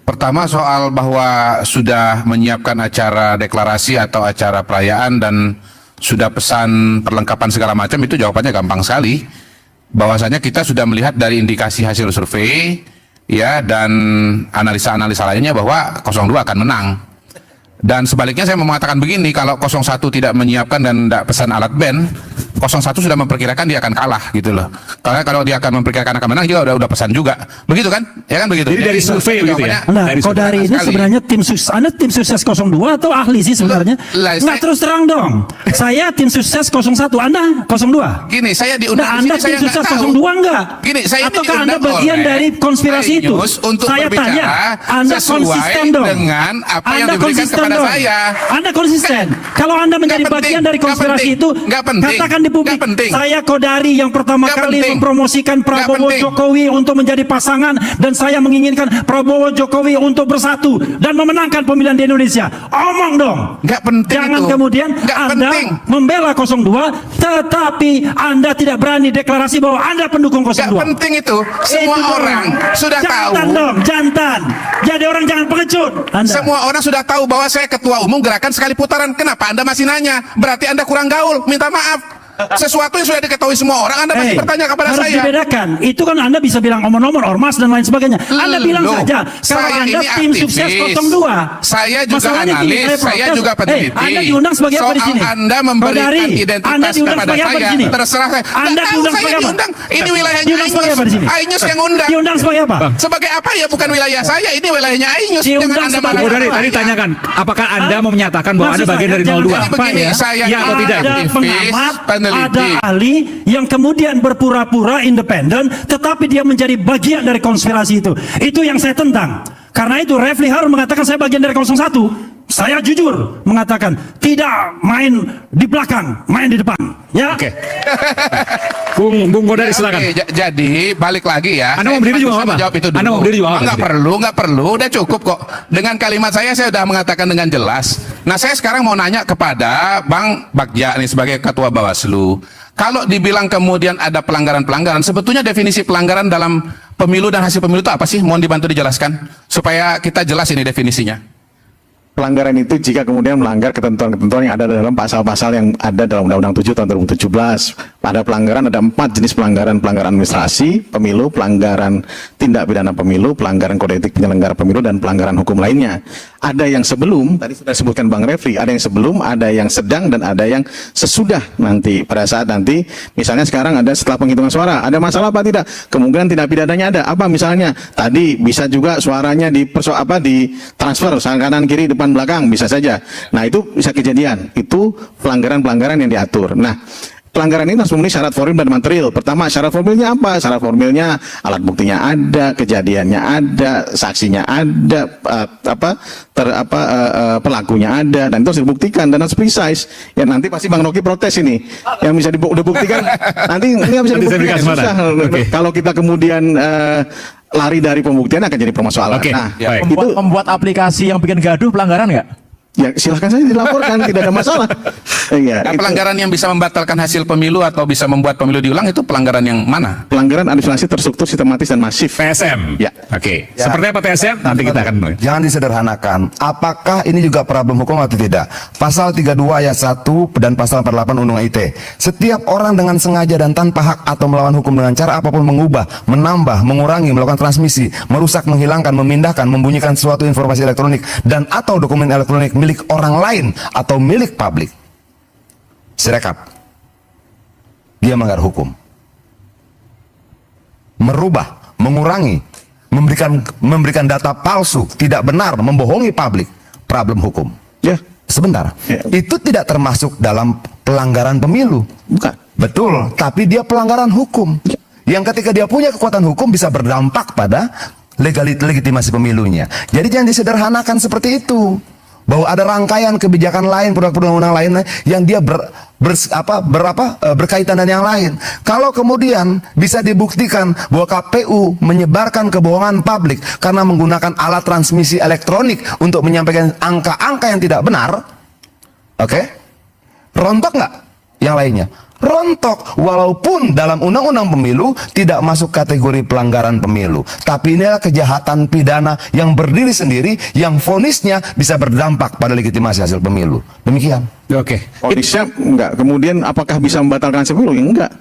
Pertama soal bahwa sudah menyiapkan acara deklarasi atau acara perayaan dan sudah pesan perlengkapan segala macam, itu jawabannya gampang sekali. Bahwasanya kita sudah melihat dari indikasi hasil survei ya dan analisa-analisa lainnya bahwa 02 akan menang. Dan sebaliknya saya mau mengatakan begini, kalau 01 tidak menyiapkan dan tidak pesan alat band, 01 sudah memperkirakan dia akan kalah gitu loh. Karena kalau dia akan memperkirakan akan menang, dia udah pesan juga. Begitu kan? Ya kan begitu. Jadi dari survei begitu ya. Nah, Kodari ini sebenarnya tim sukses, Anda tim sukses 02 atau ahli sih sebenarnya? Nggak, terus terang dong. Saya tim sukses 01, Anda 02. Gini, saya diundang nah, Anda tim sukses 02 enggak? Gini, saya ataukah Anda bagian dari konspirasi itu? Untuk saya tanya, Anda konsisten dong. Dengan apa Anda yang diberikan kepada saya. Anda konsisten. Kalau Anda menjadi bagian dari konspirasi itu, katakan di publik, saya Kodari yang pertama kali mempromosikan Prabowo Jokowi untuk menjadi pasangan, dan saya menginginkan Prabowo Jokowi untuk bersatu dan memenangkan pemilihan di Indonesia. Omong dong. Nggak penting. Jangan itu. kemudian Anda membela 02, tetapi Anda tidak berani deklarasi bahwa Anda pendukung 02. Nggak penting itu. Semua orang sudah tahu. Jantan dong, jantan. Jadi orang jangan pengecut. Semua orang sudah tahu bahwa saya ketua umum gerakan sekali putaran. Kenapa Anda masih nanya? Berarti Anda kurang gaul. Minta maaf. Sesuatu yang sudah diketahui semua orang, Anda masih bertanya kepada harus saya. Harus dibedakan. Itu kan Anda bisa bilang omong-omong, ormas dan lain sebagainya. Anda bilang saja kalau Anda tim sukses 02. Saya juga analis, saya juga peneliti. Anda diundang sebagai apa di sini? Anda memberikan identitas kepada saya. Terserah saya. Anda diundang sebagai apa? Ini wilayahnya Ainyus yang undang. Diundang sebagai apa? Sebagai apa ya? Bukan wilayah saya. Ini wilayahnya Ainyus. Diundang sebagai apa? Tadi tanyakan, apakah Anda mau menyatakan bahwa Anda bagian dari 02? Begini, saya atau tidak? Ada pengamat, ada ahli yang kemudian berpura-pura independen, tetapi dia menjadi bagian dari konspirasi itu. Itu yang saya tentang. Karena itu Refli Harun mengatakan saya bagian dari 01. Saya jujur mengatakan tidak main di belakang, main di depan. Ya. Oke. Bung Kodari silakan. Jadi balik lagi ya. Anda mau berdiri juga apa? Jawab itu dulu. Anda mau berdiri juga apa? Nggak perlu, udah cukup kok. Dengan kalimat saya sudah mengatakan dengan jelas. Nah, saya sekarang mau nanya kepada Bang Bagja nih sebagai Ketua Bawaslu. Kalau dibilang kemudian ada pelanggaran-pelanggaran, sebetulnya definisi pelanggaran dalam pemilu dan hasil pemilu itu apa sih? Mohon dibantu dijelaskan supaya kita jelas ini definisinya. Pelanggaran itu jika kemudian melanggar ketentuan-ketentuan yang ada dalam pasal-pasal yang ada dalam Undang-Undang 7 tahun 2017. Pada pelanggaran ada 4 jenis pelanggaran: pelanggaran administrasi pemilu, pelanggaran tindak pidana pemilu, pelanggaran kode etik penyelenggara pemilu, dan pelanggaran hukum lainnya. Ada yang sebelum, tadi sudah disebutkan Bang Refli, ada yang sebelum, ada yang sedang, dan ada yang sesudah nanti. Pada saat nanti, misalnya sekarang ada setelah penghitungan suara, ada masalah apa tidak? Kemungkinan tindak pidananya ada. Apa misalnya? Tadi bisa juga suaranya di transfer kanan kiri depan belakang, bisa saja. Nah, itu bisa kejadian. Itu pelanggaran-pelanggaran yang diatur. Nah, pelanggaran ini harus memenuhi syarat formil dan material. Pertama, syarat formilnya apa? Syarat formilnya alat buktinya ada, kejadiannya ada, saksinya ada, pelakunya ada, dan itu harus dibuktikan dan harus precise. Ya nanti pasti Bang Rocky protes ini. Yang bisa dibuktikan nanti nggak bisa dibuktikan, susah. Kalau kita kemudian lari dari pembuktian akan jadi permasalahan. Nah, membuat aplikasi yang bikin gaduh pelanggaran nggak? Ya silahkan saja dilaporkan, tidak ada masalah. Nah, pelanggaran yang bisa membatalkan hasil pemilu atau bisa membuat pemilu diulang itu pelanggaran yang mana? Pelanggaran administrasi terstruktur, sistematis, dan masif. TSM. Ya. Oke. Seperti apa TSM? Nanti kita akan. Jangan disederhanakan. Apakah ini juga problem hukum atau tidak? Pasal 32 ayat 1 dan pasal 48 Undang ITE. Setiap orang dengan sengaja dan tanpa hak atau melawan hukum dengan cara apapun mengubah, menambah, mengurangi, melakukan transmisi, merusak, menghilangkan, memindahkan, membunyikan suatu informasi elektronik dan atau dokumen elektronik milik orang lain atau milik publik, sirekap, dia melanggar hukum. Merubah, mengurangi, memberikan data palsu, tidak benar, membohongi publik, problem hukum. Ya, sebentar. Ya. Itu tidak termasuk dalam pelanggaran pemilu. Bukan. Betul, tapi dia pelanggaran hukum. Ya. Yang ketika dia punya kekuatan hukum bisa berdampak pada legitimasi pemilunya. Jadi jangan disederhanakan seperti itu. Bahwa ada rangkaian kebijakan lain, produk-produk undang lain yang dia berkaitan dengan yang lain. Kalau kemudian bisa dibuktikan bahwa KPU menyebarkan kebohongan publik karena menggunakan alat transmisi elektronik untuk menyampaikan angka-angka yang tidak benar, oke? Rontok nggak yang lainnya? rontok, walaupun dalam undang-undang pemilu tidak masuk kategori pelanggaran pemilu, tapi inilah kejahatan pidana yang berdiri sendiri, yang vonisnya bisa berdampak pada legitimasi hasil pemilu. Demikian. Oke. Ponisnya enggak. Kemudian apakah bisa membatalkan hasil pemilu? Ya enggak.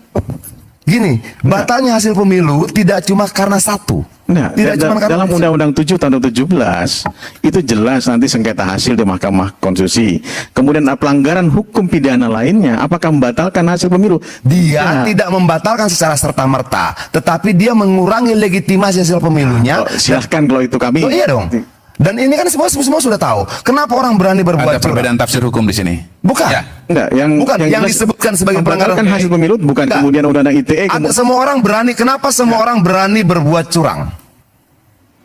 Gini, batalnya hasil pemilu tidak cuma karena satu. Nah, Tidak cuma karena dalam Undang-Undang 7 tahun 2017 itu jelas nanti sengketa hasil di Mahkamah Konstitusi. Kemudian pelanggaran hukum pidana lainnya, apakah membatalkan hasil pemilu? dia Nah, tidak membatalkan secara serta-merta, tetapi dia mengurangi legitimasi hasil pemilunya. silahkan kalau itu kami. Oh, iya dong. Dan ini kan semua sudah tahu. Kenapa orang berani berbuat Ada perbedaan tafsir hukum di sini. Bukan. Ya. Enggak, yang Yang jelas disebutkan sebagai pelanggaran membatalkan hasil pemilu bukan Enggak. kemudian undang-undang ITE. Ada semua orang berani. Kenapa semua orang berani berbuat curang?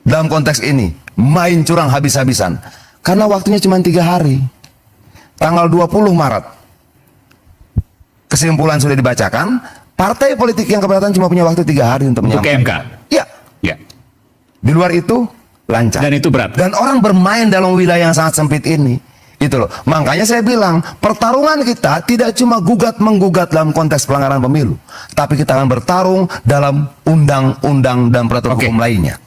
Dalam konteks ini, main curang habis-habisan. Karena waktunya cuma 3 hari. Tanggal 20 Maret. Kesimpulan sudah dibacakan. Partai politik yang keberatan cuma punya waktu 3 hari untuk Untuk menyampaikan. MK. Ya. Ya. Di luar itu lancar. Dan itu berat. Dan orang bermain dalam wilayah yang sangat sempit ini. Itu loh. Makanya saya bilang, pertarungan kita tidak cuma gugat-menggugat dalam konteks pelanggaran pemilu, tapi kita akan bertarung dalam undang-undang dan peraturan Oke. hukum lainnya.